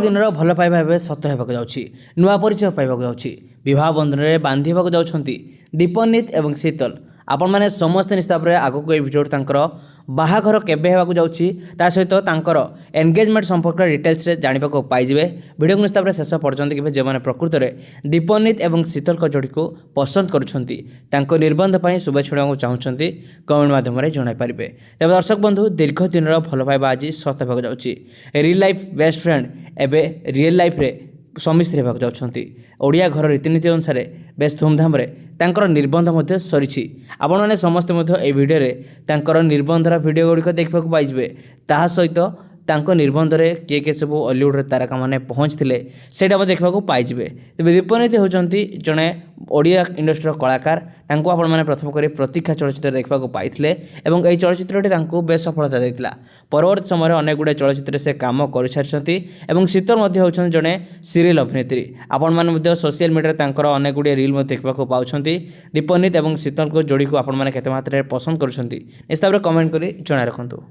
ଦିନର ଭଲ ପାଇବା ଏବେ ସତ ହେବାକୁ ଯାଉଛି। ନୂଆ ପରିଚୟ ପାଇବାକୁ ଯାଉଛି। ବିବାହ ବନ୍ଧନରେ ବାନ୍ଧି ହେବାକୁ ଯାଉଛନ୍ତି ଦୀପନିତ ଏବଂ ଶୀତଲ। ଆପଣମାନେ ସମସ୍ତେ ନିଶ୍ଚିତ ଭାବରେ ଆଗକୁ ଏହି ଭିଡ଼ିଓରେ ତାଙ୍କର ବାହାଘର କେବେ ହେବାକୁ ଯାଉଛି ତା ସହିତ ତାଙ୍କର ଏନଗେଜମେଣ୍ଟ ସମ୍ପର୍କରେ ଡିଟେଲ୍ସରେ ଜାଣିବାକୁ ପାଇଯିବେ। ଭିଡ଼ିଓକୁ ନିଶ୍ଚିତ ଭାବରେ ଶେଷ ପର୍ଯ୍ୟନ୍ତ ଦେଖିବେ। ଯେଉଁମାନେ ପ୍ରକୃତରେ ଦୀପନିତ ଏବଂ ଶୀତଲଙ୍କ ଯୋଡ଼ିକୁ ପସନ୍ଦ କରୁଛନ୍ତି, ତାଙ୍କ ନିର୍ବନ୍ଧ ପାଇଁ ଶୁଭେଚ୍ଛା ଜଣାଇବାକୁ ଚାହୁଁଛନ୍ତି, କମେଣ୍ଟ ମାଧ୍ୟମରେ ଜଣାଇପାରିବେ। ତେବେ ଦର୍ଶକ ବନ୍ଧୁ, ଦୀର୍ଘ ଦିନର ଭଲ ପାଇବା ଆଜି ସତ ହେବାକୁ ଯାଉଛି। ରିଲ୍ ଲାଇଫ୍ ବେଷ୍ଟ ଫ୍ରେଣ୍ଡ ଏବେ ରିଏଲ୍ ଲାଇଫ୍ରେ ସ୍ୱାମୀ ସ୍ତ୍ରୀ ହେବାକୁ ଯାଉଛନ୍ତି। ଓଡ଼ିଆ ଘର ରୀତିନୀତି ଅନୁସାରେ ବେଶ ଧୁମଧାମରେ ତାଙ୍କର ନିର୍ବନ୍ଧ ମଧ୍ୟ ସରିଛି। ଆପଣମାନେ ସମସ୍ତେ ମଧ୍ୟ ଏହି ଭିଡ଼ିଓରେ ତାଙ୍କର ନିର୍ବନ୍ଧର ଭିଡ଼ିଓ ଗୁଡ଼ିକ ଦେଖିବାକୁ ପାଇଯିବେ। ତାହା ସହିତ ତାଙ୍କ ନିର୍ବନ୍ଧରେ କିଏ କିଏ ସବୁ ଅଲିଉଡ଼ର ତାରକାମାନେ ପହଞ୍ଚିଥିଲେ ସେଇଟା ମଧ୍ୟ ଦେଖିବାକୁ ପାଇଯିବେ। ତେବେ ଦୀପନିତ ହେଉଛନ୍ତି ଜଣେ ଓଡ଼ିଆ ଇଣ୍ଡଷ୍ଟ୍ରିର କଳାକାର। ତାଙ୍କୁ ଆପଣମାନେ ପ୍ରଥମ କରି ପ୍ରତୀକ୍ଷା ଚଳଚ୍ଚିତ୍ରରେ ଦେଖିବାକୁ ପାଇଥିଲେ ଏବଂ ଏହି ଚଳଚ୍ଚିତ୍ରଟି ତାଙ୍କୁ ବେଶ ସଫଳତା ଦେଇଥିଲା। ପରବର୍ତ୍ତୀ ସମୟରେ ଅନେକ ଗୁଡ଼ିଏ ଚଳଚ୍ଚିତ୍ରରେ ସେ କାମ କରିସାରିଛନ୍ତି ଏବଂ ଶୀତଲ ମଧ୍ୟ ହେଉଛନ୍ତି ଜଣେ ସିରିଏଲ୍ ଅଭିନେତ୍ରୀ। ଆପଣମାନେ ମଧ୍ୟ ସୋସିଆଲ ମିଡ଼ିଆରେ ତାଙ୍କର ଅନେକ ଗୁଡ଼ିଏ ରିଲ୍ ମଧ୍ୟ ଦେଖିବାକୁ ପାଉଛନ୍ତି। ଦୀପନିତ ଏବଂ ଶୀତଲଙ୍କ ଯୋଡ଼ିକୁ ଆପଣମାନେ କେତେ ମାତ୍ରାରେ ପସନ୍ଦ କରୁଛନ୍ତି ନିଶ୍ଚିତ ଭାବରେ କମେଣ୍ଟ କରି ଜଣାଇ ରଖନ୍ତୁ।